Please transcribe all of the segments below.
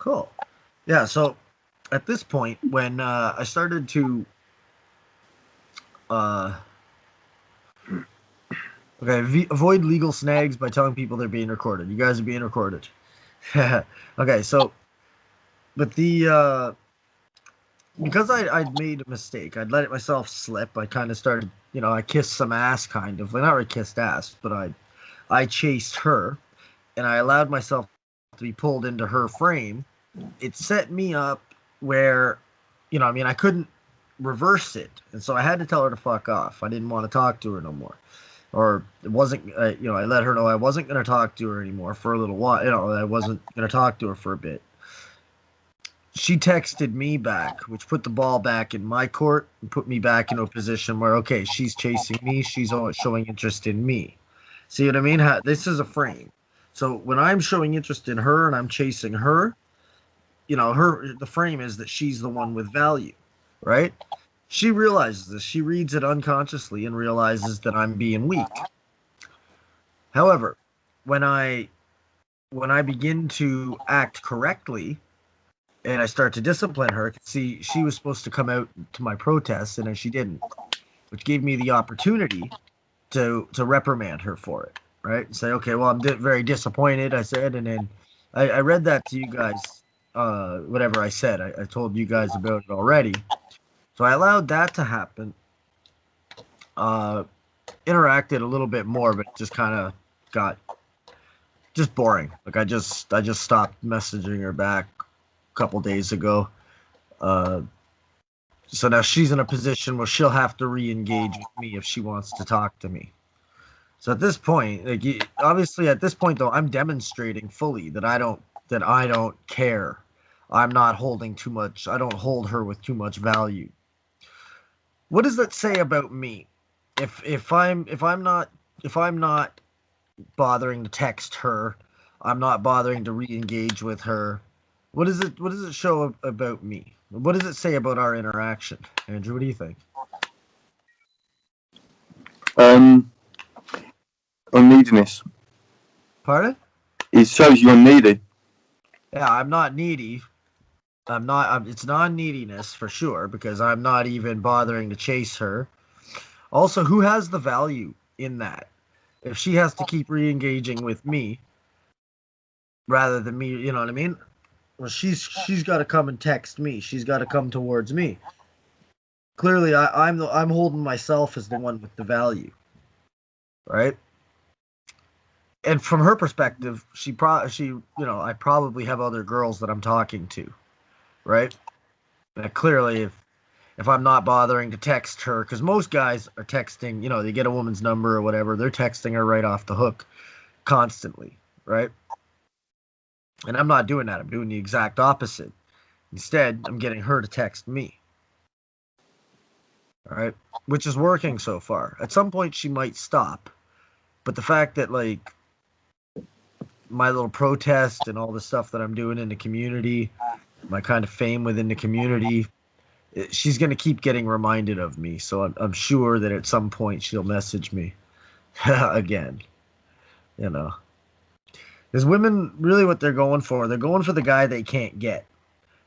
Cool. Yeah. So at this point, when I started to uh, okay, avoid legal snags by telling people they're being recorded. You guys are being recorded. Okay. So, but the because I'd made a mistake, I'd let it myself slip. I kind of started, I kissed some ass, kind of. Well, not really kissed ass, but I chased her, and I allowed myself to be pulled into her frame. It set me up where, I couldn't reverse it, and so I had to tell her to fuck off. I didn't want to talk to her no more, or it wasn't. I let her know I wasn't going to talk to her anymore for a little while. I wasn't going to talk to her for a bit. She texted me back, which put the ball back in my court and put me back into a position where, okay, she's chasing me. She's showing interest in me. See what I mean? This is a frame. So when I'm showing interest in her and I'm chasing her, the frame is that she's the one with value, right? She realizes this. She reads it unconsciously and realizes that I'm being weak. However, when I when I begin to act correctly, and I start to discipline her. See, she was supposed to come out to my protests, and she didn't, which gave me the opportunity to reprimand her for it, right? And say, okay, well, I'm very disappointed. I said, and then I read that to you guys. Whatever I said, I told you guys about it already. So I allowed that to happen. Uh, Interacted a little bit more, but just kind of got just boring. Like I just stopped messaging her back a couple days ago. Uh, So now she's in a position where she'll have to re-engage with me if she wants to talk to me. So at this point, obviously at this point though, I'm demonstrating fully that I don't care. I'm not holding too much. I don't hold her with too much value. What does that say about me? If I'm not bothering to text her, I'm not bothering to re-engage with her. What does it show about me? What does it say about our interaction? Andrew, what do you think? Um, on neediness. Pardon? It shows you're needy. Yeah, I'm not needy. It's non-neediness for sure because I'm not even bothering to chase her. Also, who has the value in that? If she has to keep re-engaging with me rather than me, you know what I mean? Well, she's got to come and text me. She's got to come towards me. Clearly, I'm holding myself as the one with the value, right? And from her perspective, I probably have other girls that I'm talking to, right? Clearly, if I'm not bothering to text her, because most guys are texting, they get a woman's number or whatever, they're texting her right off the hook constantly, right? And I'm not doing that. I'm doing the exact opposite. Instead, I'm getting her to text me, all right? Which is working so far. At some point, she might stop. But the fact that, like, my little protest and all the stuff that I'm doing in the community, my kind of fame within the community, she's going to keep getting reminded of me. So I'm sure that at some point she'll message me again, you know. Because women, really what they're going for the guy they can't get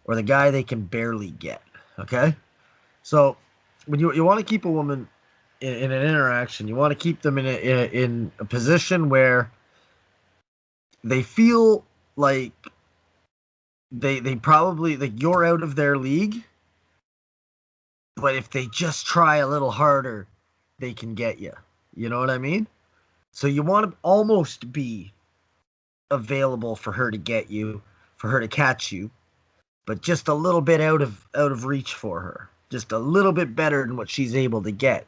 or the guy they can barely get, okay? So when you want to keep a woman in an interaction, you want to keep them in a position where they feel like they probably like you're out of their league, but if they just try a little harder, they can get you. You know what I mean? So you want to almost be available for her to get you, for her to catch you, but just a little bit out of reach for her. Just a little bit better than what she's able to get.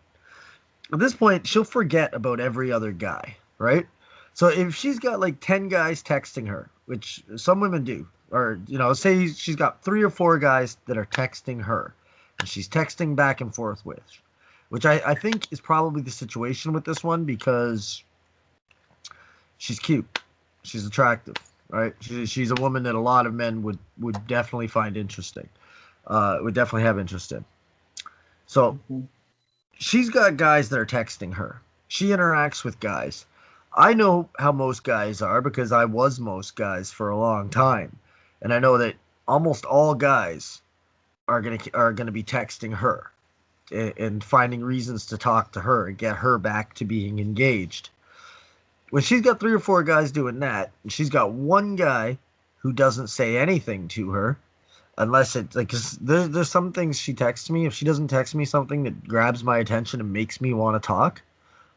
At this point, she'll forget about every other guy, right? So if she's got like 10 guys texting her, which some women do, or, say she's got 3 or 4 guys that are texting her, and she's texting back and forth with, which I think is probably the situation with this one because she's cute. She's attractive, right? She's a woman that a lot of men would definitely find interesting, would definitely have interest in. So she's got guys that are texting her. She interacts with guys. I know how most guys are because I was most guys for a long time. And I know that almost all guys are gonna be texting her and finding reasons to talk to her and get her back to being engaged. When she's got 3 or 4 guys doing that, and she's got one guy who doesn't say anything to her, unless it's like, 'cause there's some things she texts me. If she doesn't text me something that grabs my attention and makes me want to talk,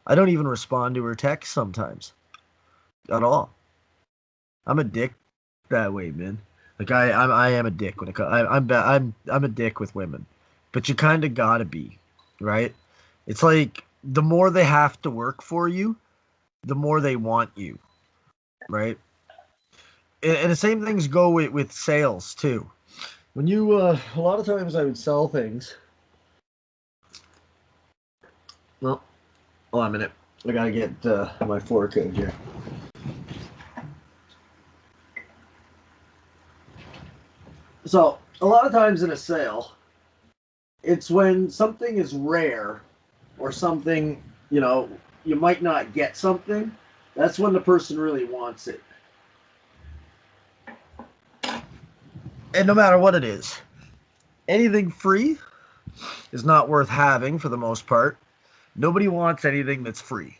I don't even respond to her text sometimes at all. I'm a dick that way, man. Like I am a dick when it comes. I'm a dick with women, but you kind of gotta be, right? It's like the more they have to work for you, the more they want you, right? And the same things go with sales too. When you a lot of times I would sell things. Well, hold on a minute. I gotta get my floor code here. So a lot of times in a sale, it's when something is rare or something, you might not get something. That's when the person really wants it. And no matter what it is, anything free is not worth having for the most part. Nobody wants anything that's free.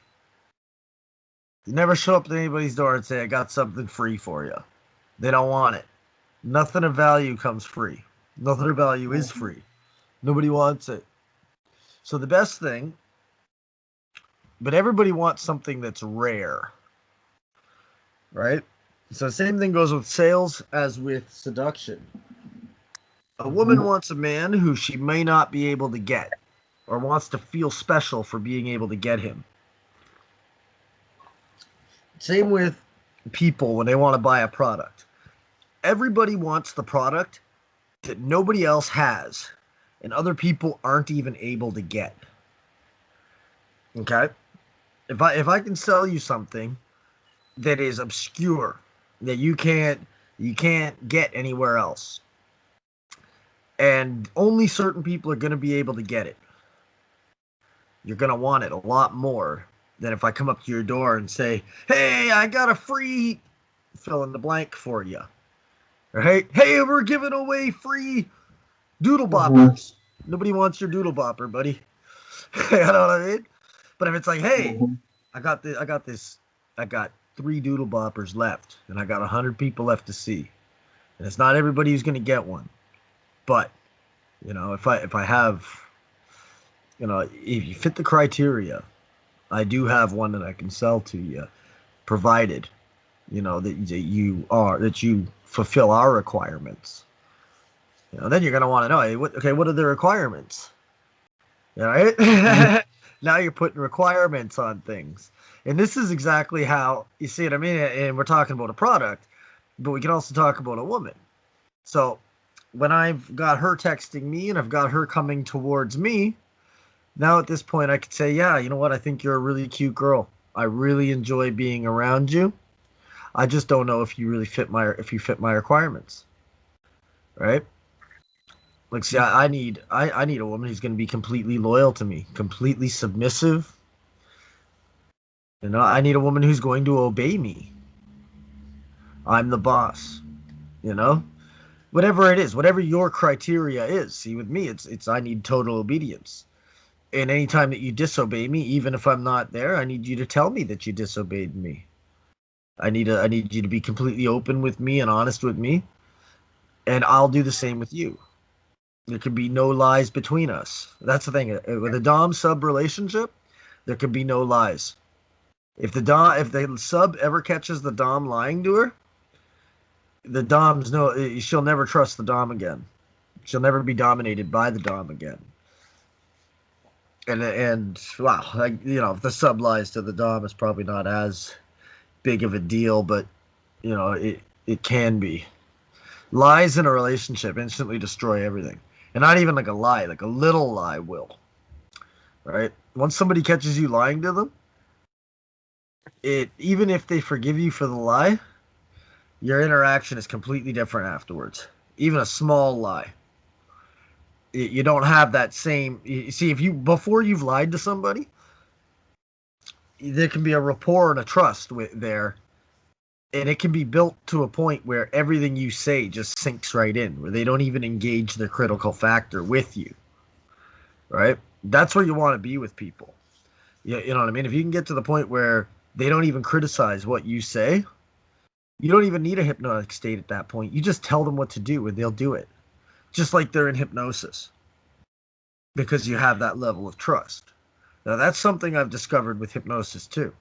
You never show up to anybody's door and say, I got something free for you. They don't want it. Nothing of value comes free. Nothing of value is free. Nobody wants it. So the best thing, but everybody wants something that's rare, right? So the same thing goes with sales as with seduction. A woman wants a man who she may not be able to get, or wants to feel special for being able to get him. Same with people when they want to buy a product. Everybody wants the product that nobody else has and other people aren't even able to get. Okay? If I can sell you something that is obscure, that you can't get anywhere else, and only certain people are going to be able to get it, you're going to want it a lot more than if I come up to your door and say, hey, I got a free fill in the blank for you. Or hey, we're giving away free doodle boppers. Nobody wants your doodle bopper, buddy. You know what I mean? But if it's like, hey, I got 3 doodle boppers left, and I got 100 people left to see, and it's not everybody who's going to get one. But if I have, if you fit the criteria, I do have one that I can sell to you, provided, that you fulfill our requirements. Then you're gonna want to know, hey, what are the requirements? All right. Now you're putting requirements on things, and this is exactly how you see it. I mean, and we're talking about a product, but we can also talk about a woman. So when I've got her texting me and I've got her coming towards me, now at this point I could say, yeah, you know what? I think you're a really cute girl. I really enjoy being around you. I just don't know if you fit my requirements, right? Like, see, I need a woman who's going to be completely loyal to me, completely submissive. I need a woman who's going to obey me. I'm the boss. You know, whatever it is, whatever your criteria is. See, with me, it's I need total obedience. And anytime that you disobey me, even if I'm not there, I need you to tell me that you disobeyed me. I need you to be completely open with me and honest with me, and I'll do the same with you. There could be no lies between us. That's the thing. With a Dom sub relationship, there could be no lies. If the sub ever catches the Dom lying to her, she'll never trust the Dom again. She'll never be dominated by the Dom again. And wow, if the sub lies to the Dom, it's probably not as big of a deal, but it can be. Lies in a relationship instantly destroy everything. And not even like a lie, like a little lie will. Right? Once somebody catches you lying to them, even if they forgive you for the lie, your interaction is completely different afterwards. Even a small lie. You don't have that same. You see, before you've lied to somebody, there can be a rapport and a trust there And it can be built to a point where everything you say just sinks right in, where they don't even engage the critical factor with you, right? That's where you want to be with people. You know what I mean? If you can get to the point where they don't even criticize what you say, you don't even need a hypnotic state at that point. You just tell them what to do and they'll do it. Just like they're in hypnosis because you have that level of trust. Now, that's something I've discovered with hypnosis too,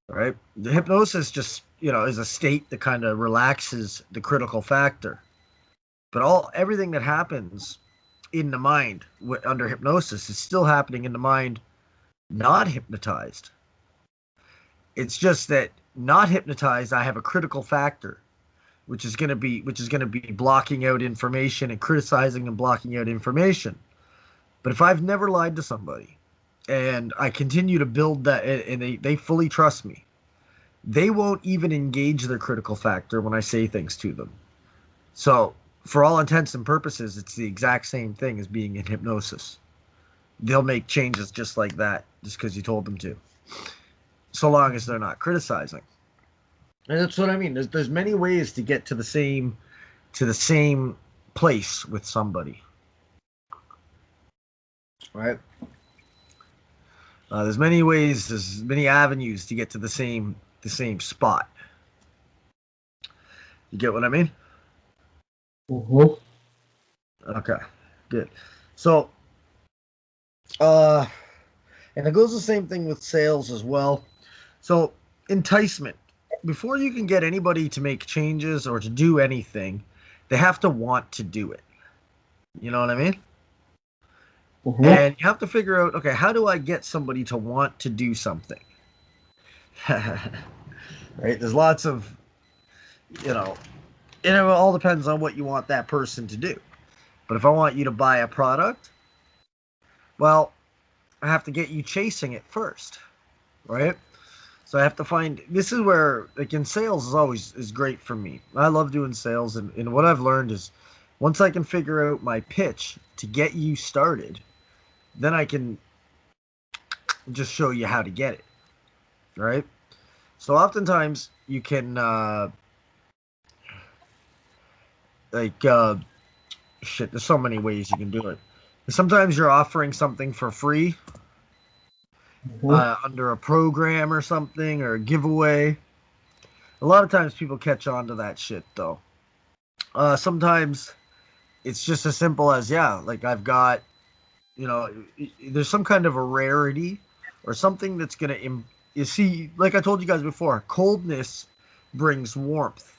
right? The hypnosis just, is a state that kind of relaxes the critical factor. But everything that happens in the mind under hypnosis is still happening in the mind not hypnotized. It's just that not hypnotized, I have a critical factor, which is going to be blocking out information and criticizing and blocking out information. But if I've never lied to somebody and I continue to build that, and they fully trust me, they won't even engage their critical factor when I say things to them. So, for all intents and purposes, it's the exact same thing as being in hypnosis. They'll make changes just like that, just because you told them to, so long as they're not criticizing. And that's what I mean. There's many ways to get to the same place with somebody, right? There's many ways. There's many avenues to get to the same spot. You get what I mean? Mm-hmm. Okay, good. So, and it goes the same thing with sales as well. So, enticement. Before you can get anybody to make changes or to do anything, they have to want to do it. You know what I mean? Mm-hmm. And you have to figure out, okay, how do I get somebody to want to do something? Right? There's lots of, it all depends on what you want that person to do. But if I want you to buy a product, well, I have to get you chasing it first, right? So I have to find, this is where, like, in sales is great for me. I love doing sales, and what I've learned is once I can figure out my pitch to get you started, then I can just show you how to get it, right? So oftentimes you can, like, shit, there's so many ways you can do it. Sometimes you're offering something for free, under a program or something, or a giveaway. A lot of times people catch on to that shit, though. Sometimes it's just as simple as, yeah, like I've got, there's some kind of a rarity or something that's going to, you see, like I told you guys before, coldness brings warmth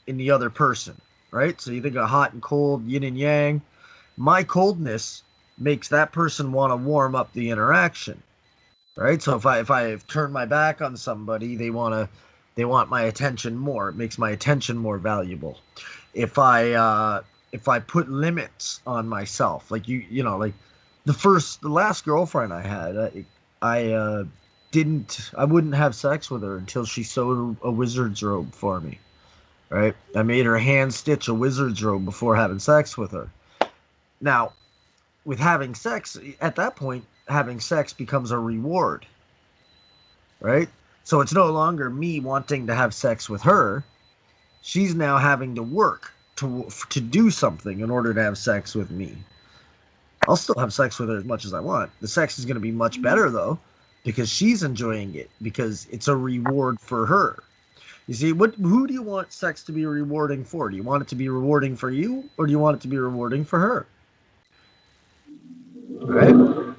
in the other person, right? So you think of hot and cold, yin and yang. My coldness makes that person want to warm up the interaction, right? So if I turn my back on somebody, they want my attention more. It makes my attention more valuable. If I put limits on myself, like like the last girlfriend I had, I wouldn't have sex with her until she sewed a wizard's robe for me, right? I made her hand stitch a wizard's robe before having sex with her. Now, with having sex, at that point, having sex becomes a reward, right? So it's no longer me wanting to have sex with her. She's now having to work to do something in order to have sex with me. I'll still have sex with her as much as I want. The sex is going to be much better, though, because she's enjoying it, because it's a reward for her. You see, who do you want sex to be rewarding for? Do you want it to be rewarding for you, or do you want it to be rewarding for her? Right?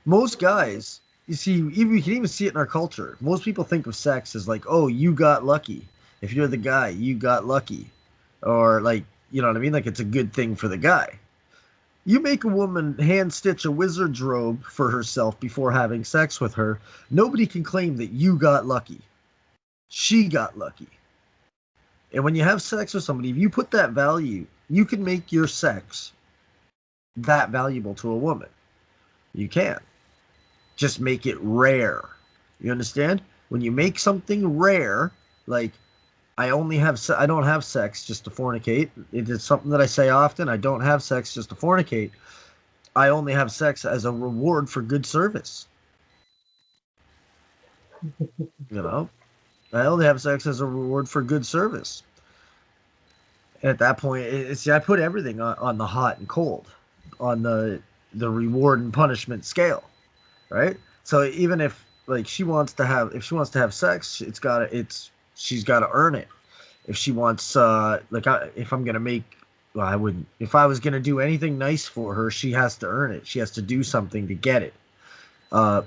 Most guys, you see, you can even see it in our culture. Most people think of sex as like, oh, you got lucky. If you're the guy, you got lucky. Or like, you know what I mean? Like it's a good thing for the guy. You make a woman hand stitch a wizard's robe for herself before having sex with her, nobody can claim that you got lucky. She got lucky. And when you have sex with somebody, if you put that value, you can make your sex that valuable to a woman. You can. Just make it rare. You understand? When you make something rare, like I don't have sex just to fornicate. It is something that I say often. I don't have sex just to fornicate. I only have sex as a reward for good service. You know, I only have sex as a reward for good service. And at that point, see, I put everything on the hot and cold, on the reward and punishment scale, right? So even if like if she wants to have sex, she's got to earn it. If she wants, if I'm gonna make, well, I wouldn't. If I was gonna do anything nice for her, she has to earn it. She has to do something to get it. Uh,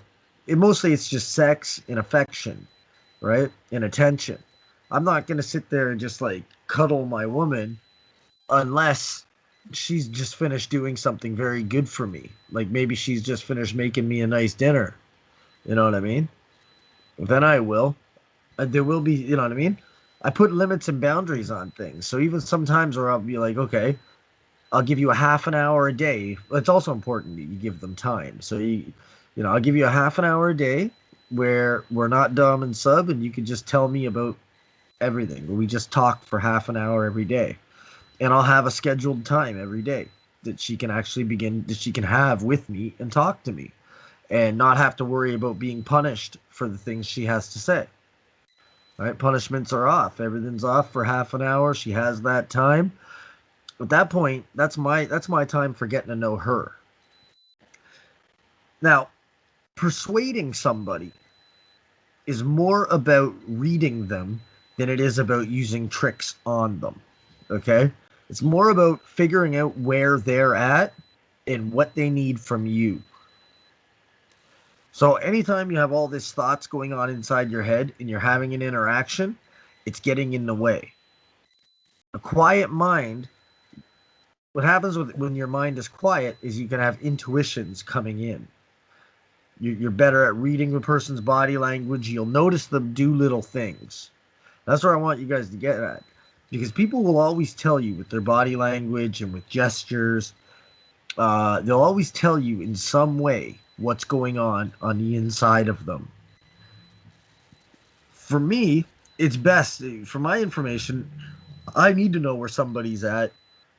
Mostly it's just sex and affection, right? And attention. I'm not gonna sit there and just like cuddle my woman unless she's just finished doing something very good for me. Like maybe she's just finished making me a nice dinner. You know what I mean? Then I will. There will be, you know what I mean? I put limits and boundaries on things. So even sometimes where I'll be like, okay, I'll give you a half an hour a day. It's also important that you give them time. So I'll give you a half an hour a day where we're not dom and sub, and you can just tell me about everything. We just talk for half an hour every day, and I'll have a scheduled time every day that she can have with me and talk to me, and not have to worry about being punished for the things she has to say. Right? Punishments are off. Everything's off for half an hour. She has that time. At that point, that's my time for getting to know her. Now, persuading somebody is more about reading them than it is about using tricks on them. Okay? It's more about figuring out where they're at and what they need from you. So anytime you have all these thoughts going on inside your head and you're having an interaction, it's getting in the way. A quiet mind, what happens when your mind is quiet is you can have intuitions coming in. You're better at reading the person's body language. You'll notice them do little things. That's where I want you guys to get at. Because people will always tell you with their body language and with gestures, they'll always tell you in some way what's going on the inside of them. For me, it's best, for my information, I need to know where somebody's at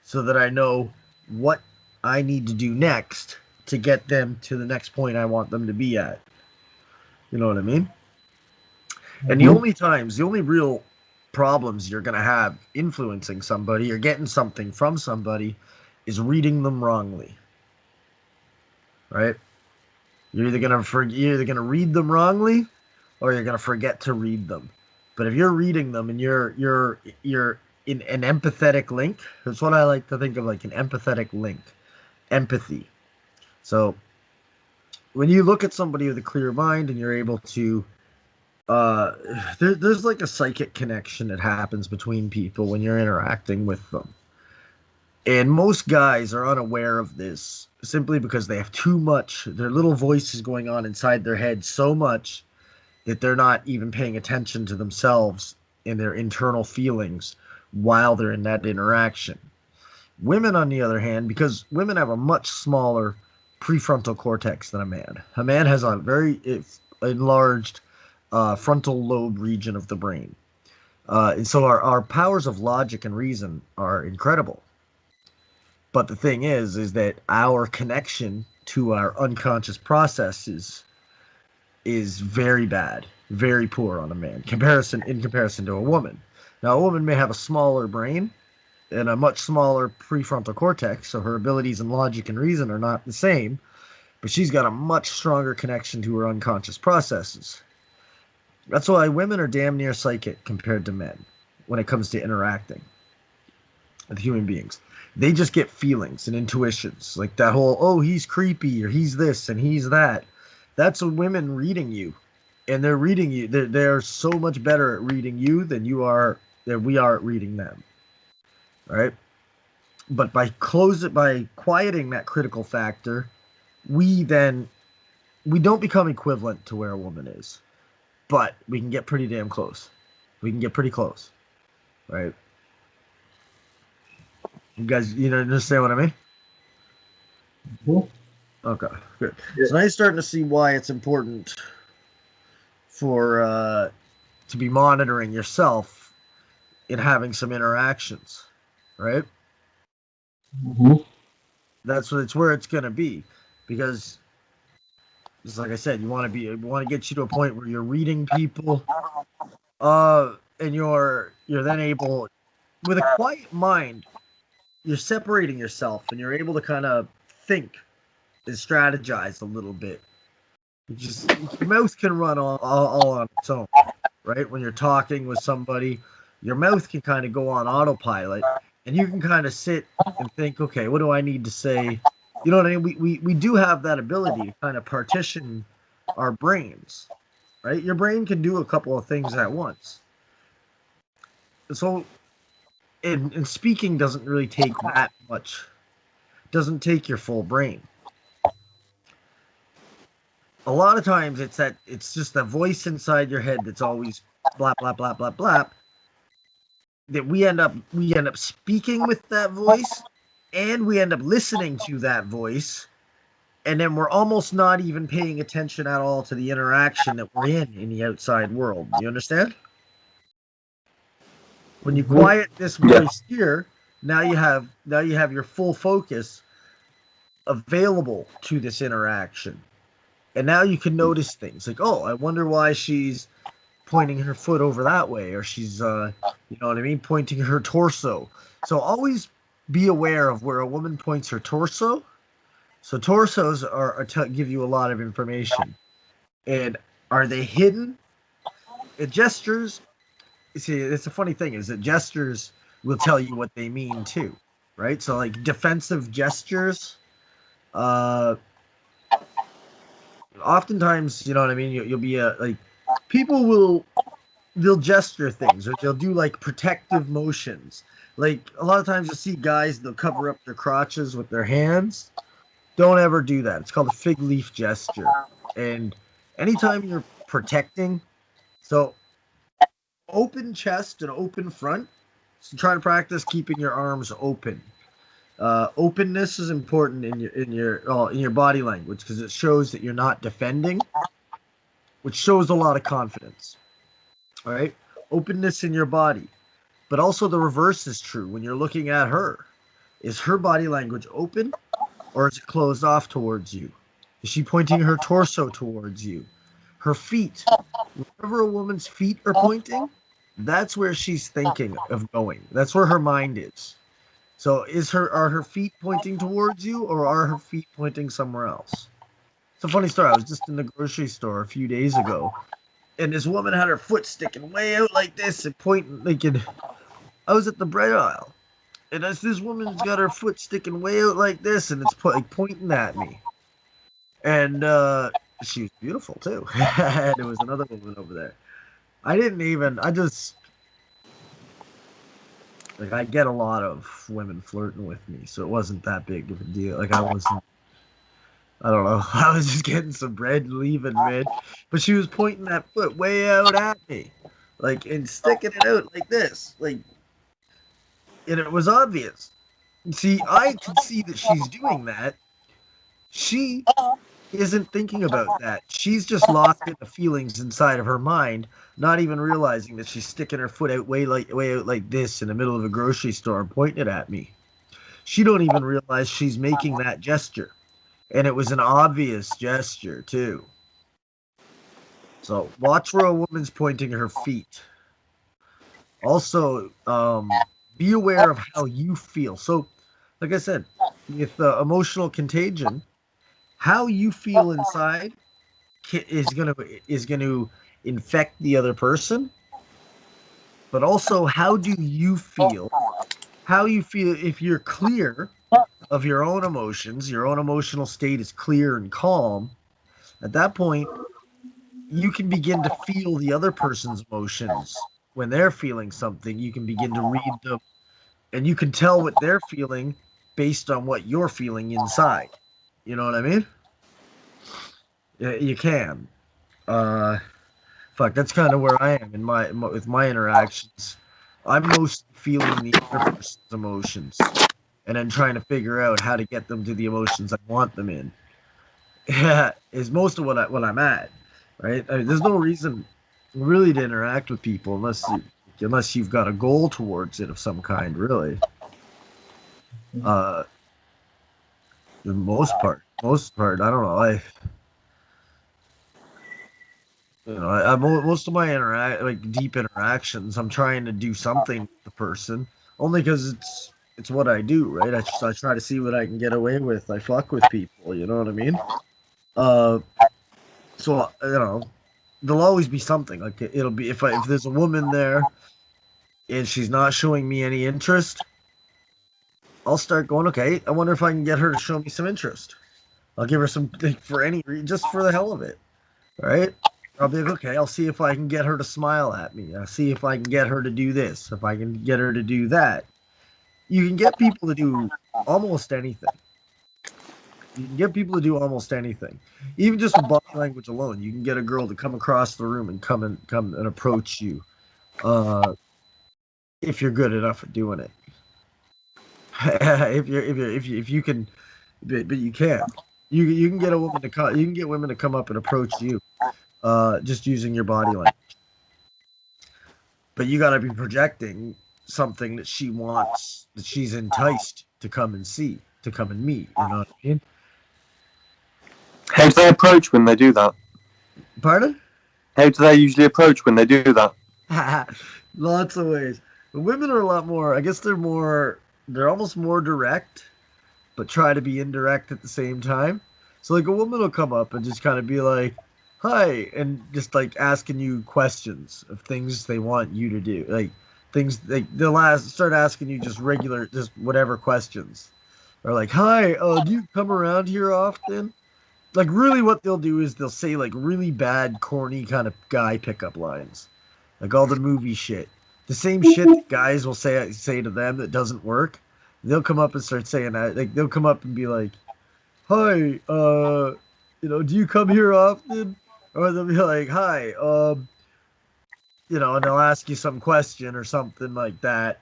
so that I know what I need to do next to get them to the next point I want them to be at. You know what I mean? And the only real problems you're going to have influencing somebody or getting something from somebody is reading them wrongly. Right? You're either gonna read them wrongly, or you're gonna forget to read them. But if you're reading them and you're in an empathetic link, that's what I like to think of, like an empathetic link, empathy. So when you look at somebody with a clear mind and you're able to, there's like a psychic connection that happens between people when you're interacting with them. And most guys are unaware of this simply because they have too much, their little voices going on inside their head so much that they're not even paying attention to themselves and their internal feelings while they're in that interaction. Women, on the other hand, because women have a much smaller prefrontal cortex than a man. A man has a very enlarged frontal lobe region of the brain. And so our powers of logic and reason are incredible. But the thing is that our connection to our unconscious processes is very bad, very poor on a man, in comparison to a woman. Now, a woman may have a smaller brain and a much smaller prefrontal cortex, so her abilities in logic and reason are not the same, but she's got a much stronger connection to her unconscious processes. That's why women are damn near psychic compared to men when it comes to interacting with human beings. They just get feelings and intuitions, like that whole, oh, he's creepy, or he's this and he's that. That's women reading you, and they're reading you. They're so much better at reading you than we are at reading them, right? But by quieting that critical factor, we don't become equivalent to where a woman is, but we can get pretty damn close. We can get pretty close, right? You guys, understand what I mean? Okay, good. Yeah. So now you're starting to see why it's important for to be monitoring yourself in having some interactions, right? That's where it's going to be, because just like I said, we want to get you to a point where you're reading people And you're then able, with a quiet mind, you're separating yourself, and you're able to kind of think and strategize a little bit. Just your mouth can run all on its own, right? When you're talking with somebody, your mouth can kind of go on autopilot, and you can kind of sit and think, okay, what do I need to say? You know what I mean? We do have that ability to kind of partition our brains, right? Your brain can do a couple of things at once. So, and speaking doesn't really take that much. Doesn't take your full brain. A lot of times it's just a voice inside your head that's always blah blah blah blah blah, that we end up speaking with that voice, and we end up listening to that voice, and then we're almost not even paying attention at all to the interaction that we're in the outside world. You understand? When you quiet this Yeah. voice here, now you have your full focus available to this interaction. And now you can notice things like, oh, I wonder why she's pointing her foot over that way, or she's you know what I mean, pointing her torso. So always be aware of where a woman points her torso. So torsos give you a lot of information. And are they hidden? Gestures, see, it's a funny thing, is that gestures will tell you what they mean too, right? So like defensive gestures, uh oftentimes, you know what I mean, you'll be like, people will, they'll gesture things, or they'll do like protective motions. Like a lot of times you'll see guys, they'll cover up their crotches with their hands. Don't ever do that. It's called a fig leaf gesture. And anytime you're protecting, so open chest and open front, so try to practice keeping your arms open. Openness is important in your body language, because it shows that you're not defending, which shows a lot of confidence. All right, openness in your body. But also the reverse is true when you're looking at her. Is her body language open, or is it closed off towards you? Is she pointing her torso towards you? Her feet, wherever a woman's feet are pointing, that's where she's thinking of going. That's where her mind is. So are her feet pointing towards you, or are her feet pointing somewhere else? It's a funny story. I was just in the grocery store a few days ago, and this woman had her foot sticking way out like this and pointing like I was at the bread aisle, and as this woman's got her foot sticking way out like this, and it's like pointing at me, and she was beautiful too. And there was another woman over there. I just, like, I get a lot of women flirting with me, so it wasn't that big of a deal. Like, I don't know, I was just getting some bread and leaving, man. But she was pointing that foot way out at me, like, and sticking it out like this, like, and it was obvious. See, I could see that she's doing that. She isn't thinking about that. She's just lost in the feelings inside of her mind, not even realizing that she's sticking her foot out way out like this in the middle of a grocery store and pointing it at me. She don't even realize she's making that gesture. And it was an obvious gesture too. So watch where a woman's pointing her feet. Also, be aware of how you feel. So, like I said, with emotional contagion, how you feel inside is gonna infect the other person. But also, how do you feel? How you feel if you're clear of your own emotions, your own emotional state is clear and calm. At that point, you can begin to feel the other person's emotions. When they're feeling something, you can begin to read them, and you can tell what they're feeling based on what you're feeling inside. You know what I mean? Yeah, you can. Uh, Fuck, that's kind of where I am with my interactions. I'm mostly feeling the other person's emotions, and then trying to figure out how to get them to the emotions I want them in. Yeah, is most of what I'm at, right? I mean, there's no reason really to interact with people unless you've got a goal towards it of some kind, really. Uh, the most part, I don't know. Most of my deep interactions, I'm trying to do something with the person, only because it's what I do, right? I try to see what I can get away with. I fuck with people, you know what I mean? Uh, so there'll always be something. Like it'll be if there's a woman there and she's not showing me any interest, I'll start going, okay, I wonder if I can get her to show me some interest. I'll give her some for any just for the hell of it, right? I'll be like, okay, I'll see if I can get her to smile at me. I'll see if I can get her to do this, if I can get her to do that. You can get people to do almost anything. You can get people to do almost anything, even just with body language alone. You can get a girl to come across the room and come and approach you, if you're good enough at doing it. If you can, but you can. You can get a woman to come. You can get women to come up and approach you, just using your body language. But you got to be projecting something that she wants, that she's enticed to come and see, to come and meet. You know what I mean? How do they approach when they do that? Pardon? How do they usually approach when they do that? Lots of ways. But women are a lot more. I guess they're almost more direct, but try to be indirect at the same time. So like a woman will come up and just kind of be like, "Hi," and just like asking you questions of things they want you to do, like things they'll start asking you just regular, just whatever questions, or like, "Hi, do you come around here often?" Like really, what they'll do is they'll say like really bad, corny kind of guy pickup lines, like all the movie shit, the same shit that guys will say to them that doesn't work. They'll come up and start saying that. Like they'll come up and be like, "Hi, do you come here often?" Or they'll be like, "Hi, and they'll ask you some question or something like that.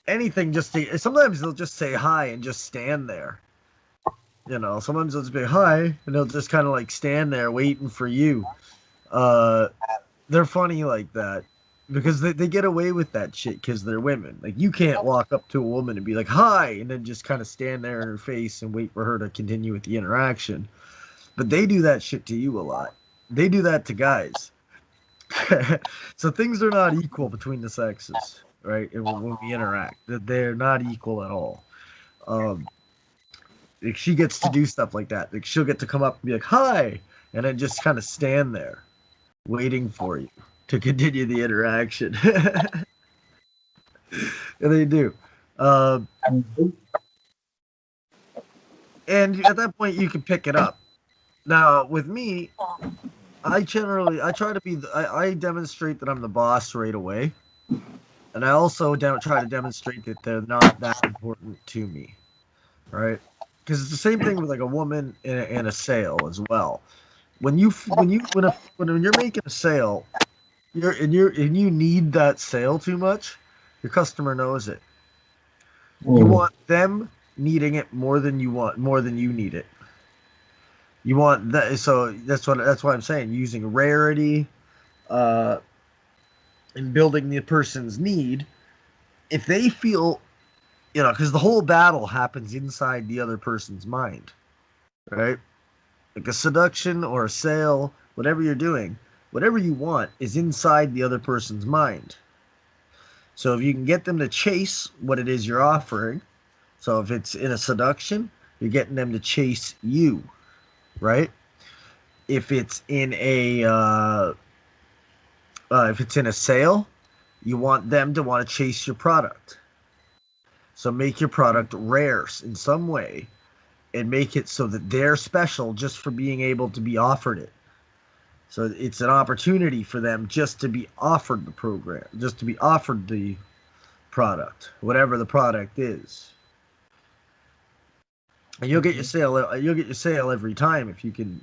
Anything, sometimes they'll just say hi and just stand there. Sometimes they'll just be hi, and they'll just kind of like stand there waiting for you. They're funny like that because they get away with that shit because they're women. Like you can't walk up to a woman and be like hi, and then just kind of stand there in her face and wait for her to continue with the interaction. But they do that shit to you a lot. They do that to guys. So things are not equal between the sexes, right? And when we interact, they're not equal at all. Like she gets to do stuff like that. Like she'll get to come up and be like, "Hi," and then just kind of stand there, waiting for you to continue the interaction. And they do. And at that point, you can pick it up. Now, with me, I try to be. I demonstrate that I'm the boss right away, and I also try to demonstrate that they're not that important to me, right? Because it's the same thing with like a woman in a sale as well. When you're making a sale, and you need that sale too much, your customer knows it. You want them needing it more than you need it. You want that, so that's why I'm saying using rarity, uh, and building the person's need. If they feel, because the whole battle happens inside the other person's mind, right? Like a seduction or a sale, whatever you're doing, whatever you want is inside the other person's mind. So if you can get them to chase what it is you're offering, so if it's in a seduction, you're getting them to chase you, right? If it's in a sale, you want them to want to chase your product. So make your product rare in some way and make it so that they're special just for being able to be offered it. So it's an opportunity for them just to be offered the program, just to be offered the product, whatever the product is. And you'll get your sale. You'll get your sale every time if you can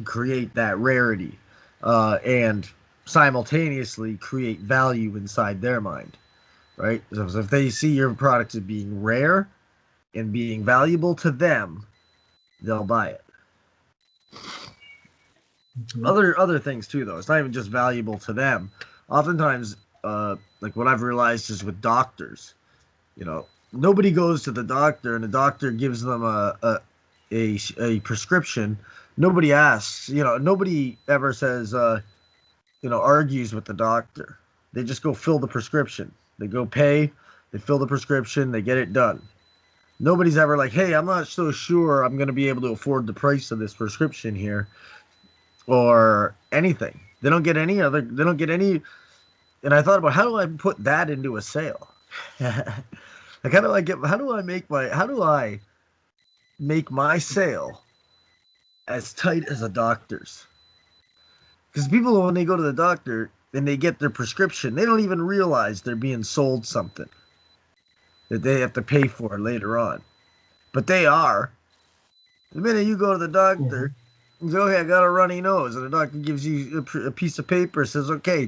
create that rarity, and simultaneously create value inside their mind, right? So if they see your product as being rare and being valuable to them, they'll buy it. Other things too, though. It's not even just valuable to them. Oftentimes, like what I've realized is with doctors, nobody goes to the doctor and the doctor gives them a prescription Nobody asks, nobody ever says, argues with the doctor. They just go fill the prescription. They go pay, they fill the prescription, they get it done. Nobody's ever like, hey, I'm not so sure I'm going to be able to afford the price of this prescription here or anything. They don't get any. And I thought about how do I put that into a sale? Like, how do I make my sale as tight as a doctor's? Because people, when they go to the doctor and they get their prescription, they don't even realize they're being sold something that they have to pay for later on. But they are. The minute you go to the doctor, you say, okay, I got a runny nose, and the doctor gives you a piece of paper, says, okay,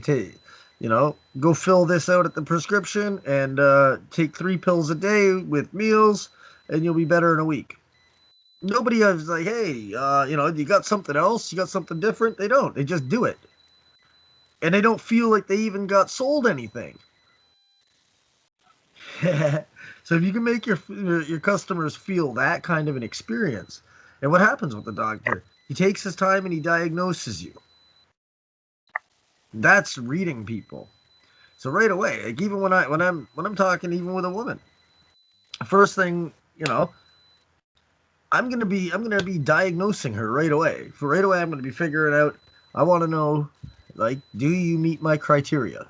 go fill this out at the prescription and take 3 pills a day with meals, and you'll be better in a week. Nobody is like, hey, you got something else? You got something different? They don't. They just do it. And they don't feel like they even got sold anything. So if you can make your customers feel that kind of an experience, and what happens with the doctor? He takes his time and he diagnoses you. That's reading people. So right away, like even when I'm talking even with a woman, first thing, I'm gonna be diagnosing her right away. For right away, I'm gonna be figuring out. I want to know, like, do you meet my criteria?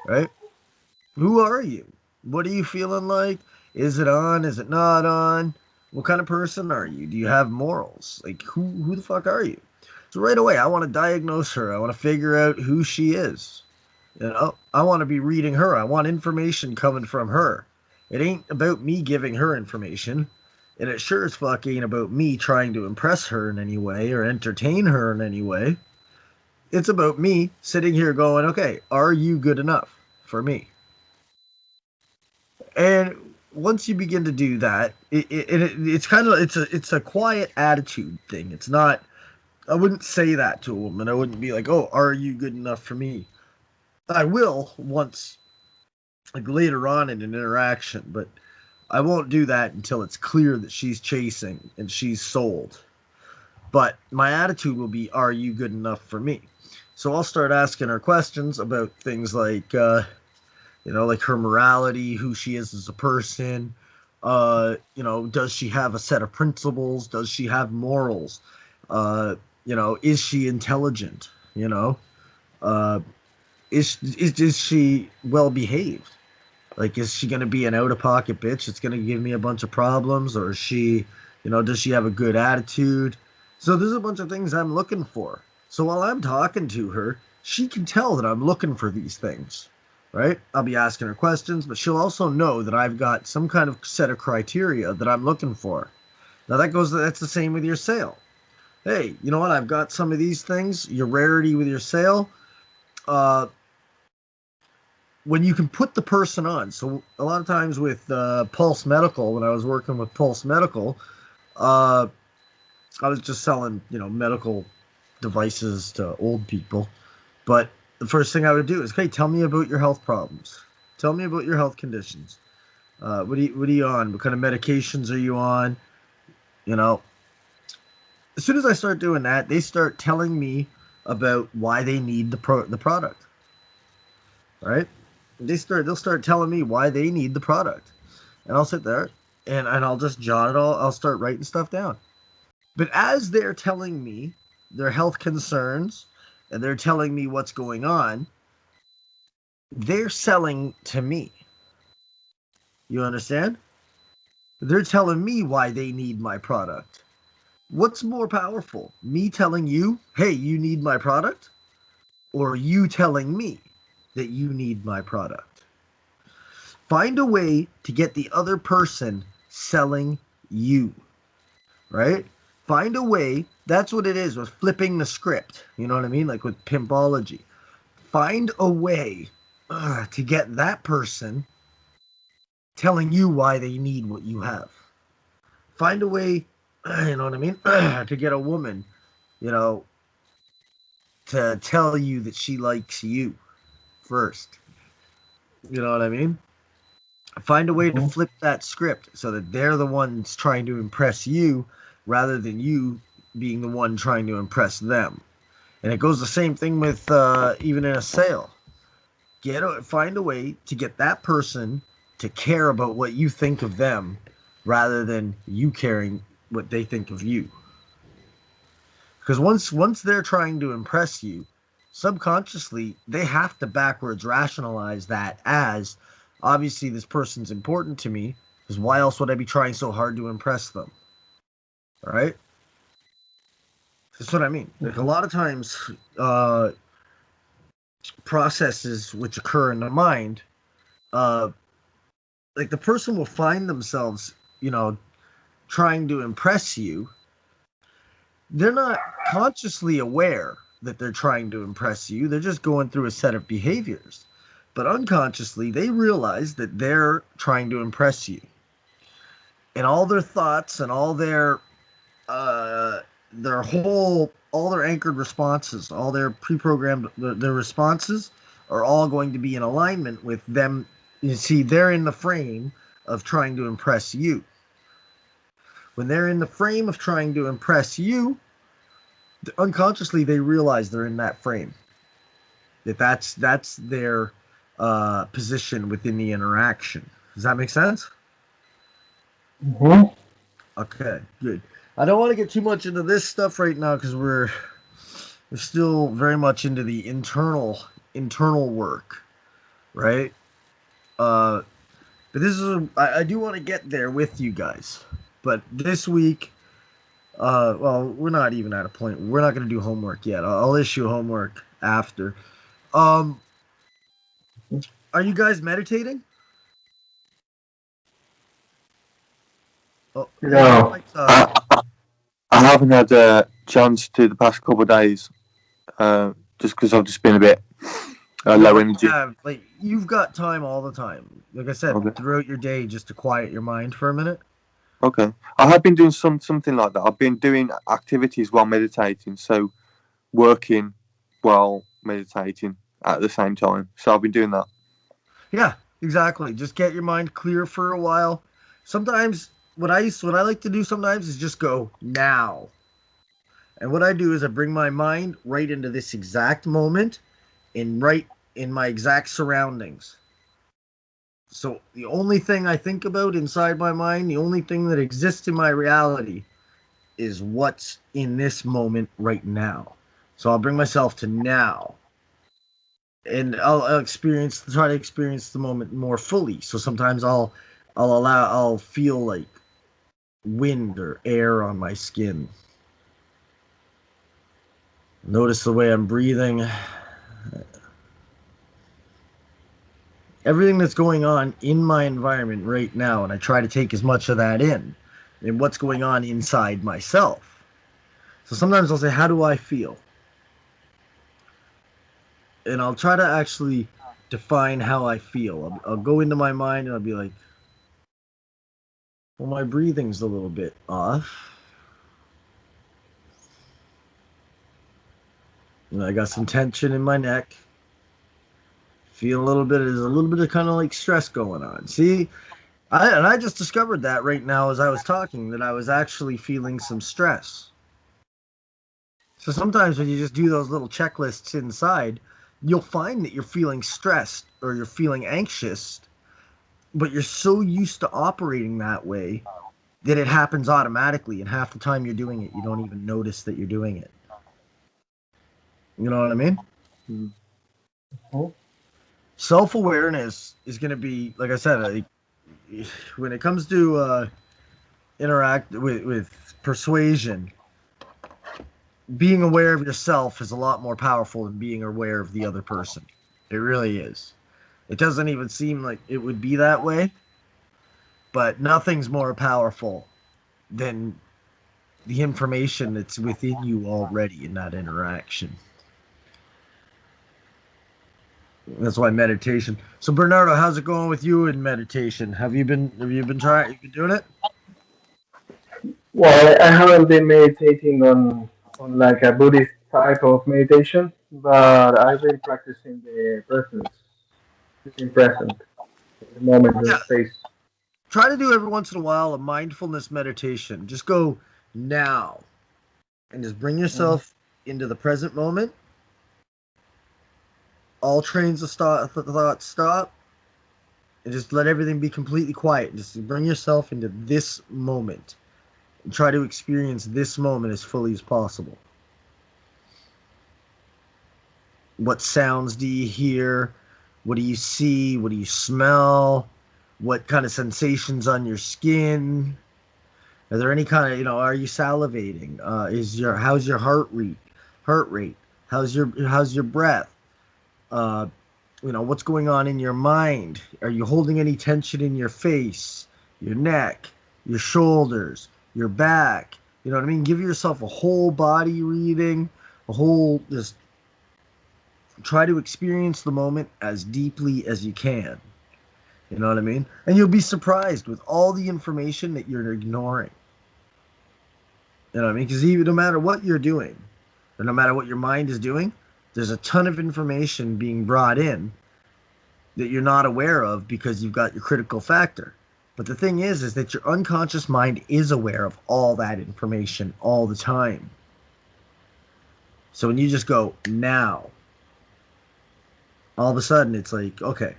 Right? Who are you? What are you feeling like? Is it on? Is it not on? What kind of person are you? Do you have morals? Like, who the fuck are you? So right away, I want to diagnose her. I want to figure out who she is. I want to be reading her. I want information coming from her. It ain't about me giving her information. And it sure as fuck ain't about me trying to impress her in any way or entertain her in any way. It's about me sitting here going, okay, are you good enough for me? And once you begin to do that, it's a quiet attitude thing. It's not. I wouldn't say that to a woman. I wouldn't be like, "Oh, are you good enough for me?" I will once, like later on in an interaction, but I won't do that until it's clear that she's chasing and she's sold. But my attitude will be, "Are you good enough for me?" So I'll start asking her questions about things like, like her morality, who she is as a person. Does she have a set of principles? Does she have morals? Is she intelligent? Uh, is she well behaved? Like, is she going to be an out of pocket bitch that's going to give me a bunch of problems? Or is she, does she have a good attitude? So there's a bunch of things I'm looking for. So while I'm talking to her, she can tell that I'm looking for these things, right? I'll be asking her questions, but she'll also know that I've got some kind of set of criteria that I'm looking for. Now that's the same with your sale. Hey, you know what? I've got some of these things, your rarity with your sale. When you can put the person on. So a lot of times with Pulse Medical, when I was working with Pulse Medical, I was just selling, medical devices to old people. But the first thing I would do is, hey, tell me about your health problems. Tell me about your health conditions. What are you on? What kind of medications are you on? As soon as I start doing that, they start telling me about why they need the product. Right? They'll start telling me why they need the product. And I'll sit there and I'll just jot it all. I'll start writing stuff down. But as they're telling me their health concerns and they're telling me what's going on, they're selling to me. You understand? They're telling me why they need my product. What's more powerful? Me telling you, hey, you need my product? Or you telling me that you need my product? Find a way to get the other person selling you, right? Find a way. That's what it is with flipping the script. You know what I mean? Like with pimpology. Find a way to get that person telling you why they need what you have. Find a way, you know what I mean, to get a woman, to tell you that she likes you first. You know what I mean? Find a way to flip that script so that they're the ones trying to impress you rather than you being the one trying to impress them. And it goes the same thing with even in a sale. Find a way to get that person to care about what you think of them rather than you caring what they think of you. Because once they're trying to impress you, subconsciously they have to backwards rationalize that as obviously this person's important to me, because why else would I be trying so hard to impress them? All right? That's what I mean. Like a lot of times, processes which occur in the mind, like the person will find themselves, trying to impress you. They're not consciously aware that they're trying to impress you. They're just going through a set of behaviors. But unconsciously, they realize that they're trying to impress you. And all their thoughts and all their all their anchored responses, all their pre-programmed their responses are all going to be in alignment with them. You see, they're in the frame of trying to impress you. When they're in the frame of trying to impress you, unconsciously they realize they're in that frame. That's their position within the interaction. Does that make sense? Mm-hmm. Okay, good. I don't want to get too much into this stuff right now because we're still very much into the internal work, right? But this is I do want to get there with you guys. But this week, well, we're not even at a point. We're not going to do homework yet. I'll issue homework after. Are you guys meditating? Oh, No. I haven't had a chance to the past couple of days, just because I've just been a bit low energy. Like you've got time all the time. Like I said, Okay. throughout your day, just to quiet your mind for a minute. Okay, I have been doing something like that. I've been doing activities while meditating, so working while meditating at the same time. So I've been doing that. Yeah, exactly. Just get your mind clear for a while. Sometimes what I like to do sometimes is just go now. And what I do is I bring my mind right into this exact moment and right in my exact surroundings. So the only thing I think about inside my mind, the only thing that exists in my reality is what's in this moment right now. So I'll bring myself to now. And I'll try to experience the moment more fully. So sometimes I'll feel like wind or air on my skin. Notice the way I'm breathing. Everything that's going on in my environment right now, and I try to take as much of that in, and what's going on inside myself. So sometimes I'll say, how do I feel? And I'll try to actually define how I feel. I'll go into my mind and I'll be like, well, my breathing's a little bit off. And I got some tension in my neck. Feel there's a little bit of kind of like stress going on. See, I just discovered that right now as I was talking, that I was actually feeling some stress. So sometimes when you just do those little checklists inside, you'll find that you're feeling stressed or you're feeling anxious, but you're so used to operating that way that it happens automatically. And half the time you're doing it, you don't even notice that you're doing it. You know what I mean? Mm-hmm. Self-awareness is going to be, like I said, when it comes to interact with persuasion, being aware of yourself is a lot more powerful than being aware of the other person. It really is. It doesn't even seem like it would be that way, but nothing's more powerful than the information that's within you already in that interaction. That's why meditation. So Bernardo, how's it going with you in meditation? Have you been trying? You been doing it? Well, I haven't been meditating on like a Buddhist type of meditation, but I've been practicing the presence, being present in the moment and Yeah. space. Try to do every once in a while a mindfulness meditation. Just go now. and just bring yourself into the present moment. All trains of thought stop, and just let everything be completely quiet. Just bring yourself into this moment and try to experience this moment as fully as possible. What sounds do you hear? What do you see? What do you smell? What kind of sensations on your skin? Are there any kind of, are you salivating? How's your heart rate? Heart rate? How's your breath? What's going on in your mind? Are you holding any tension in your face, your neck, your shoulders, your back? You know what I mean? Give yourself a whole body reading, just try to experience the moment as deeply as you can. You know what I mean? And you'll be surprised with all the information that you're ignoring. You know what I mean? Because even no matter what you're doing, or no matter what your mind is doing, there's a ton of information being brought in that you're not aware of because you've got your critical factor. But the thing is that your unconscious mind is aware of all that information all the time. So when you just go now, all of a sudden it's like, okay,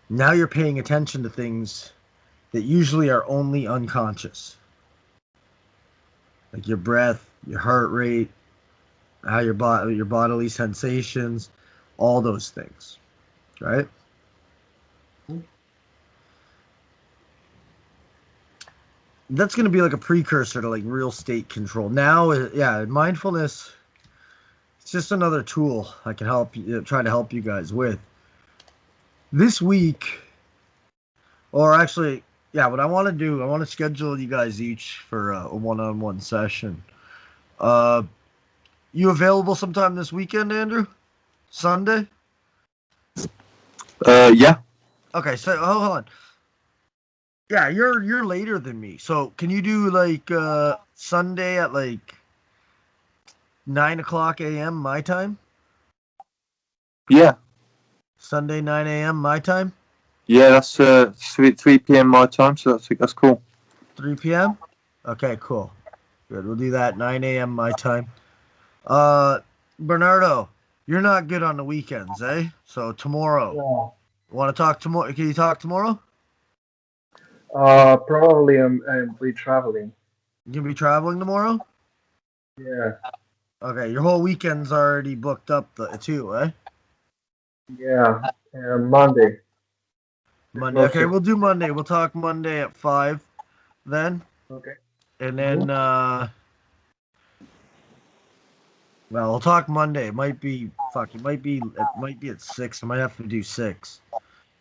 now you're paying attention to things that usually are only unconscious. Like your breath, your heart rate, how your bodily sensations, all those things, right? That's going to be like a precursor to like real state control. Now, yeah, mindfulness, it's just another tool I can help you, try to help you guys with. This week, or actually, yeah, what I want to do, I want to schedule you guys each for a one-on-one session. You available sometime this weekend, Andrew? Sunday? Yeah. Okay, so hold on. Yeah, you're later than me. So can you do like Sunday at like 9:00 a.m. my time? Yeah. Sunday 9 a.m. my time? Yeah, that's 3 p.m. my time, so that's cool. 3 p.m. Okay, cool. Good. We'll do that 9 a.m. my time. Bernardo, you're not good on the weekends, eh? So tomorrow. Yeah. Want to talk tomorrow? Can you talk tomorrow? Probably I'm be traveling. You gonna be traveling tomorrow? Yeah. Okay, your whole weekend's already booked up too, eh? Yeah. Monday. The Monday. Okay, closest. we'll do Monday. We'll talk Monday at 5 then. Okay. And Mm-hmm. then well, we'll talk Monday. It might be at 6. I might have to do 6.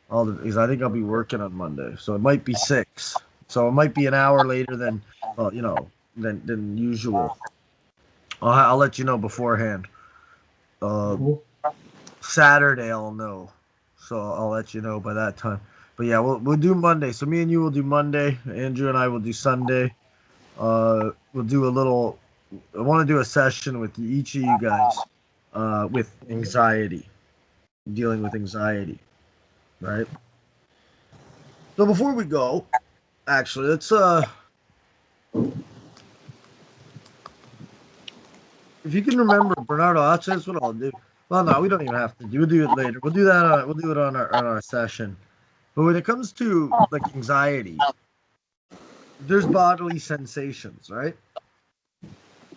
Because I think I'll be Okay. working on Monday. So it might be 6. So it might be an hour later than than usual. I'll let you know beforehand. Uh Mm-hmm. Saturday I'll know. So I'll let you know by that time. But yeah, we'll do Monday. So me and you will do Monday. Andrew and I will do Sunday. We'll do a little. I want to do a session with each of you guys, with anxiety, dealing with anxiety, right? So before we go, actually, let's if you can remember, Bernardo, that's what I'll do. Well, no, we don't even have to do. We'll do it later. We'll do that. We'll do it on our session. But when it comes to like anxiety, there's bodily sensations, right?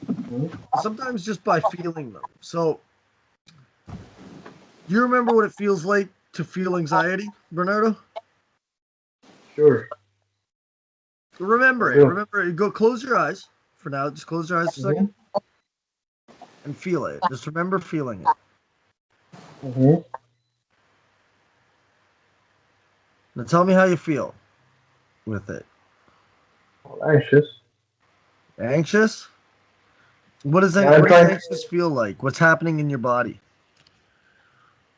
Mm-hmm. Sometimes just by feeling them. So, do you remember what it feels like to feel anxiety, Bernardo? Sure. I Remember it. do. Remember it. Go close your eyes for now. Just close your eyes for a Mm-hmm. second and feel it. Just remember feeling it. Mm-hmm. Now tell me how you feel with it. Anxious. Anxious? Yeah, I'm What does trying. anxious feel like? What's happening in your body?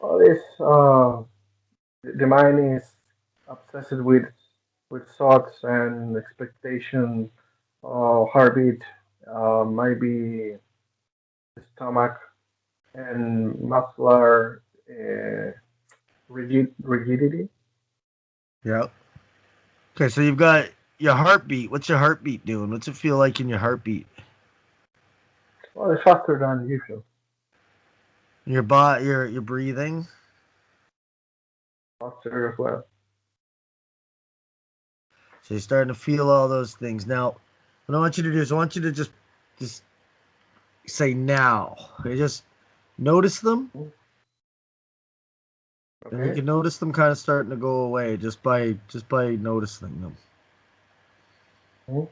All this. The mind is obsessed with thoughts and expectation. Heartbeat. Maybe stomach and muscular rigidity. Yeah. Okay, so you've got your heartbeat. What's your heartbeat doing? What's it feel like in your heartbeat? Well, it's faster than usual. Your breathing. Faster as well. So you're starting to feel all those things. Now, what I want you to do is I want you to just say now. Okay, just notice them, and you Okay. can notice them kind of starting to go away just by noticing them Mhm.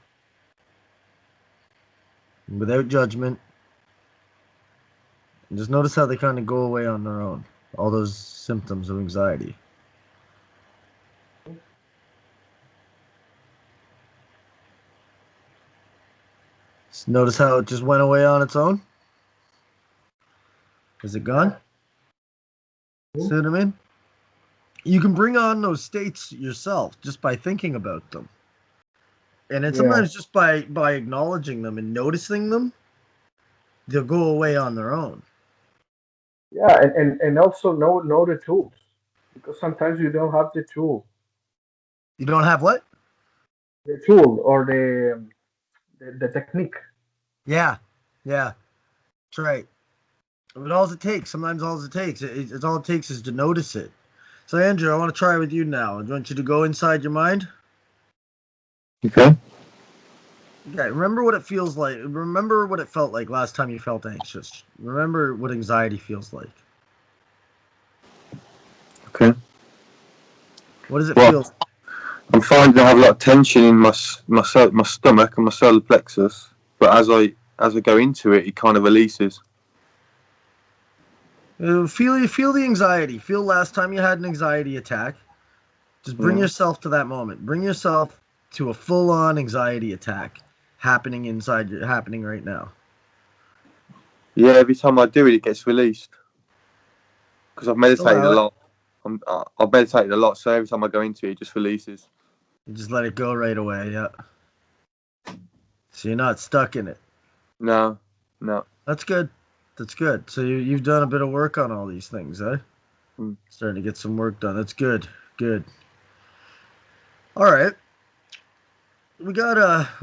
without judgment. And just notice how they kind of go away on their own. All those symptoms of anxiety. Just notice how it just went away on its own. Is it gone? Mhm. See what I mean? You can bring on those states yourself just by thinking about them. And then Yeah. sometimes just by acknowledging them and noticing them, they'll go away on their own. Yeah, and also know the tools because sometimes you don't have You don't have what? the tool or the technique. Yeah, yeah, that's right. But all it takes, sometimes all it takes, it's all it takes is to notice it. So Andrew, I want to try with you now. I want you to go inside your mind. Okay. Okay, remember what it feels like. Remember what it felt like last time you felt anxious. Remember what anxiety feels like. Okay. What does it Well, feel? I'm finding I have a lot of tension in my stomach and my solar plexus, but as I go into it, it kind of releases. Feel the anxiety. Feel last time you had an anxiety attack. Just bring Yeah. yourself to that moment. Bring yourself to a full-on anxiety attack happening right now. Yeah. Every time I do it, it gets released because I've Just meditated allow a it. lot. I've meditated a lot, so every time I go into it, it just releases. You just let it go right away. Yeah. So you're not stuck in it. No, no. That's good. That's good. So you've done a bit of work on all these things, eh? Mm. Starting to get some work done. That's good. Good. All right. We'll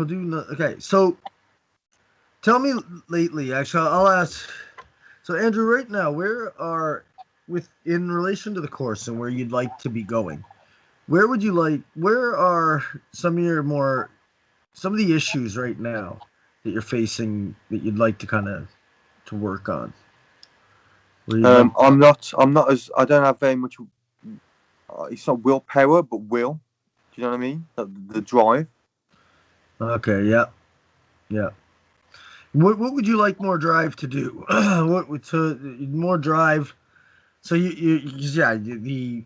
do, okay. So tell me lately, actually, I'll ask. So Andrew, right now, in relation to the course and where you'd like to be going, where are some of the issues right now that you're facing that you'd like to kind of to work on? Where you'd like, I'm not as I don't have very much. It's not willpower, but will. Do you know what I mean? The drive. okay, yeah, yeah. What would you like more drive to do? What would so more drive? So yeah,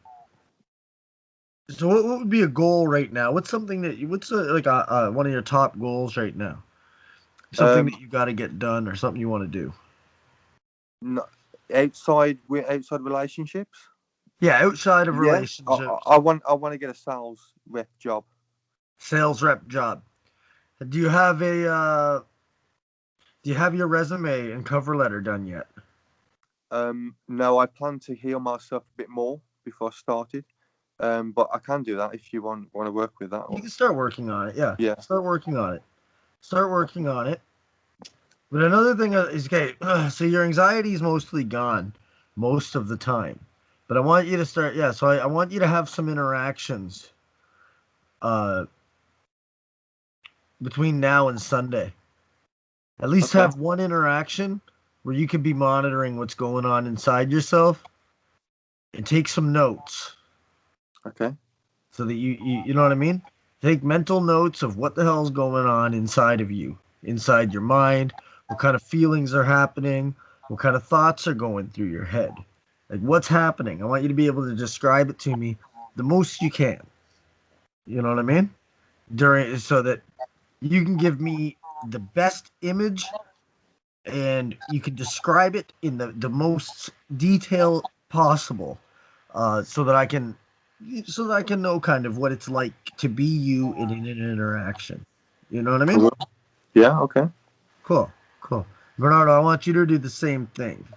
so what would be a goal right now? What's something that what's like one of your top goals right now? Something Um, that you got to get done or something you want to do? no, outside relationships. Yeah, outside of Yeah, relationships, I want to get a sales rep job. sales rep job. Do you have a do you have your resume and cover letter done yet? No, I plan to heal myself a bit more before I started. But I can do that if you want to work with that. You Or, can start working on it. Yeah, yeah. start working on it. Start working on it. But another thing is, okay, so your anxiety is mostly gone most of the time. But I want you to start, yeah, so I want you to have some interactions uh, between now and Sunday. At least Okay. have one interaction where you can be monitoring what's going on inside yourself and take some notes Okay. so that you know what I mean? Take mental notes of what the hell's going on inside of you, inside your mind, what kind of feelings are happening, what kind of thoughts are going through your head. Like what's happening? I want you to be able to describe it to me the most you can. You know what I mean? During so that you can give me the best image and you can describe it in the most detail possible, so that I can know kind of what it's like to be you in an interaction. You know what I I mean? will. Yeah. Okay. Cool, cool. Bernardo, I want you to do the same thing.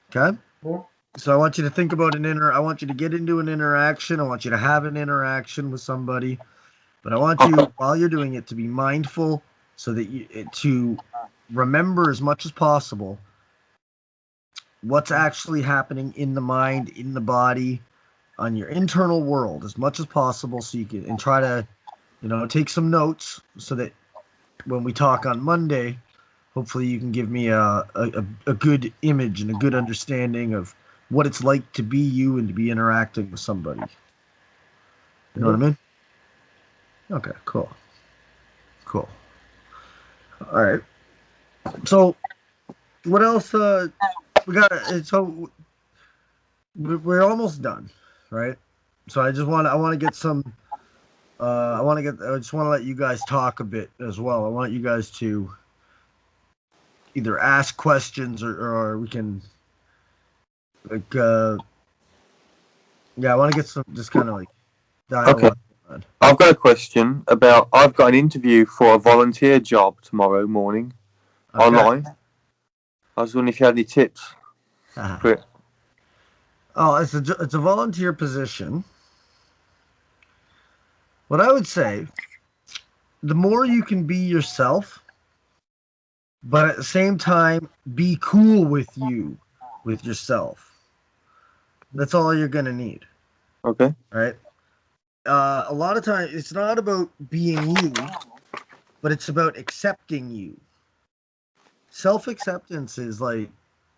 Okay? Mhm. So I want you to think about I want you to get into an interaction. I want you to have an interaction with somebody, but I want Okay. you while you're doing it to be mindful so that you to remember as much as possible what's actually happening in the mind, in the body, on your internal world as much as possible, so you can, and try to, take some notes so that when we talk on Monday, hopefully you can give me a good image and a good understanding of what it's like to be you and to be interacting with somebody. You know what I mean? Okay, cool. Cool. All right. So, what else? We got. So, we're almost done, right? So I want to get some. I just want to let you guys talk a bit as well. I want you guys to either ask questions or we can like. Yeah, I want to get some just kind of like dialogue. Okay. I've got a question about. I've got an interview for a volunteer job tomorrow morning online. I was wondering if you had any tips for it. Oh, it's a volunteer position. What I would say, the more you can be yourself, but at the same time be cool with yourself. That's all you're gonna need. Okay. Right? A lot of times it's not about being you, but it's about accepting you. Self-acceptance is like,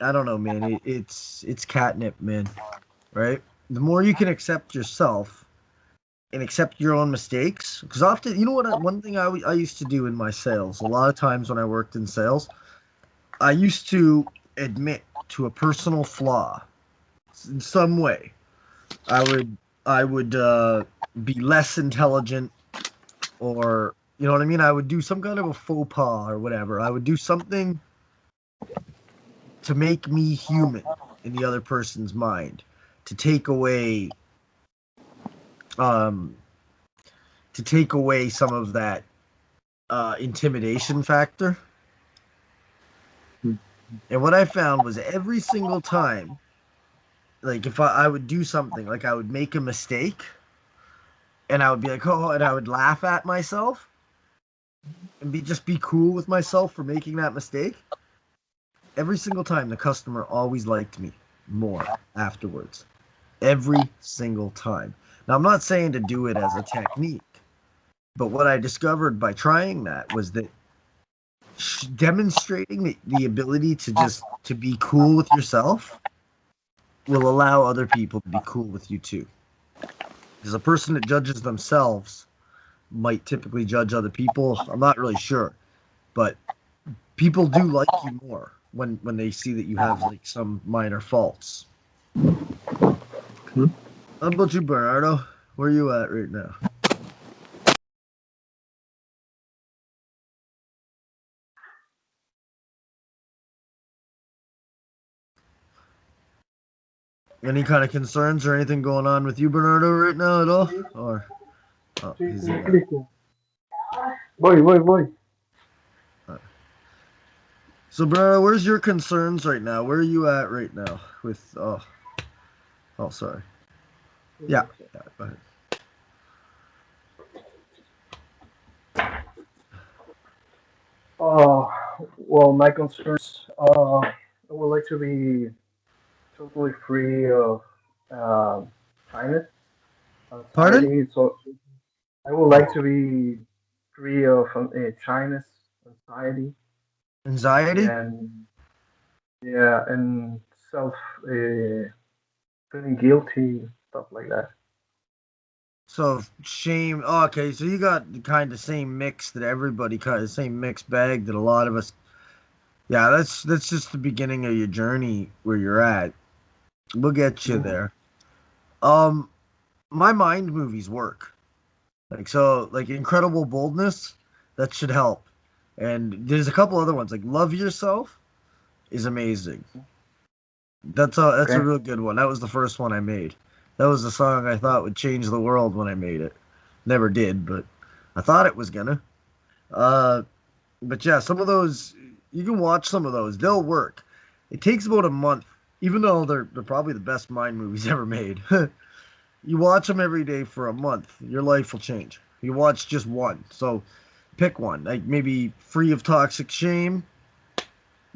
I don't know, man. It's catnip, man. Right? The more you can accept yourself and accept your own mistakes, because often, you know what? One thing I used to do in my sales, a lot of times when I worked in sales, I used to admit to a personal flaw in some way. I would be less intelligent, or you know what I mean. I would do some kind of a faux pas or whatever. I would do something to make me human in the other person's mind, to take away, um, some of that intimidation factor. And what I found was every single time, like if I would do something, like I would make a mistake, and I would be like, oh, and I would laugh at myself and be cool with myself for making that mistake. Every single time, the customer always liked me more afterwards. Every single time. Now, I'm not saying to do it as a technique, but what I discovered by trying that was that demonstrating the ability to be cool with yourself will allow other people to be cool with you too. Because a person that judges themselves might typically judge other people. I'm not really sure, but people do like you more when they see that you have like some minor faults. How about you, Bernardo? Where are you at right now? Any kind of concerns or anything going on with you, Bernardo, right now at all? Or he's in there. Voy. So, Bernardo, where's your concerns right now? Where are you at right now with? Sorry. Yeah. Go ahead. Well, my concerns. I would like to be totally free of uh, kindness, Pardon? anxiety. So I would like to be free of shyness, anxiety, Anxiety? and yeah, and self feeling guilty, stuff like that. So shame. Oh, okay, so you got the kind of same mix that everybody kind of same mixed bag that a lot of us. Yeah, that's just the beginning of your journey where you're at. We'll get you Mhm. there. My mind movies work. Like incredible boldness, that should help. And there's a couple other ones like love yourself is amazing. That's a Okay. real good one. That was the first one I made. That was the song I thought would change the world when I made it. Never did, but I thought it was gonna. Uh, but yeah, some of those you can watch some of those. They'll work. It takes about a month, even though they're probably the best mind movies ever made. You watch them every day for a month, your life will change. You watch just one, so pick one, like maybe Free of Toxic Shame,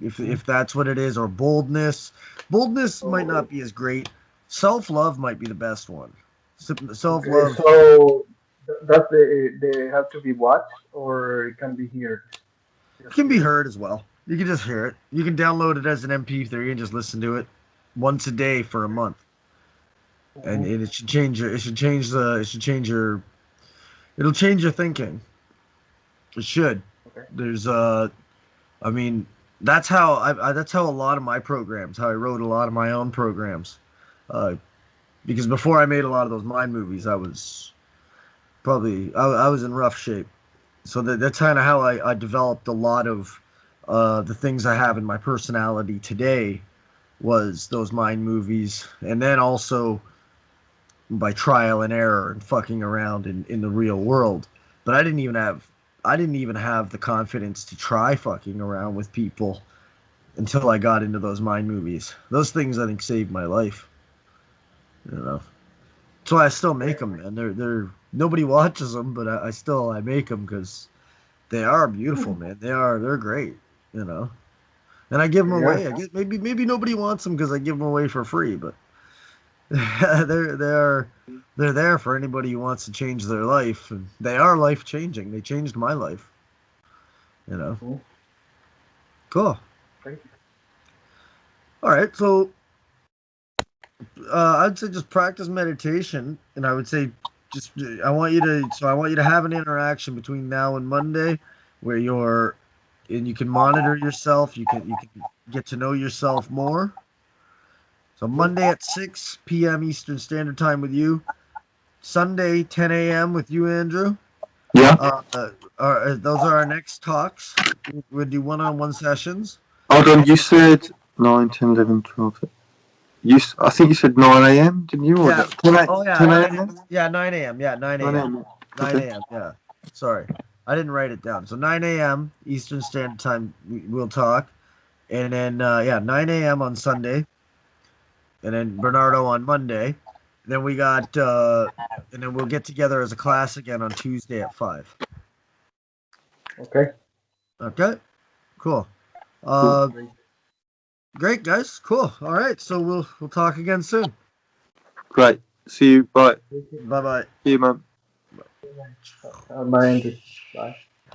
if that's what it is, or boldness. Boldness might not be as great. Self-love might be the best one. Okay, Self-love. so does they have to be watched or it can be heard? It Just can be heard. heard as well. You can just hear it. You can download it as an MP3 and just listen to it once a day for a month, and Mhm. it should change your. It should change the. It should change your. It'll change your thinking. It should. Okay. There's I mean, that's how that's how a lot of my programs. How I wrote a lot of my own programs. Uh, because before I made a lot of those mind movies, I was probably I was in rough shape. So that's kind of how I developed a lot of the things I have in my personality today was those mind movies, and then also by trial and error and fucking around in the real world. But I didn't even have the confidence to try fucking around with people until I got into those mind movies. Those things I think saved my life. You know, that's why I still make them, man. They're nobody watches them, but I make them because they are beautiful, man. They're great. You know, and I give them Yeah. away. I get maybe nobody wants them because I give them away for free, but they're they're there for anybody who wants to change their life, and they are life changing. They changed my life. You know, Mhm. cool. Thank you. All right, so I'd say just practice meditation, and I would say just I want you to have an interaction between now and Monday, where you can monitor yourself. You can get to know yourself more. So Mhm. Monday at 6 p.m. Eastern Standard Time with you. Sunday 10 a.m. with you, Andrew. Yeah. Those are our next talks. We'll do one-on-one sessions. Hold on, you said 9, 10, 11, 12. I think you said 9 a.m., didn't you? Or Yeah. 10 a, Oh yeah. 10 a.m.? Yeah. 9 a.m. Yeah. 9 9 a.m. a.m. 9 Okay. a.m. Yeah. Sorry, I didn't write it down. So 9 a.m. Eastern Standard Time. We'll talk, and then yeah, 9 a.m. on Sunday, and then Bernardo on Monday. Then we got and then we'll get together as a class again on Tuesday at 5. Okay. Okay. Cool. Cool. Uh, Great. great guys. Cool. All right. So we'll talk again soon. Great. See you. Bye. Thank you. Bye bye. See you, man. Bye, Andrew. Bye.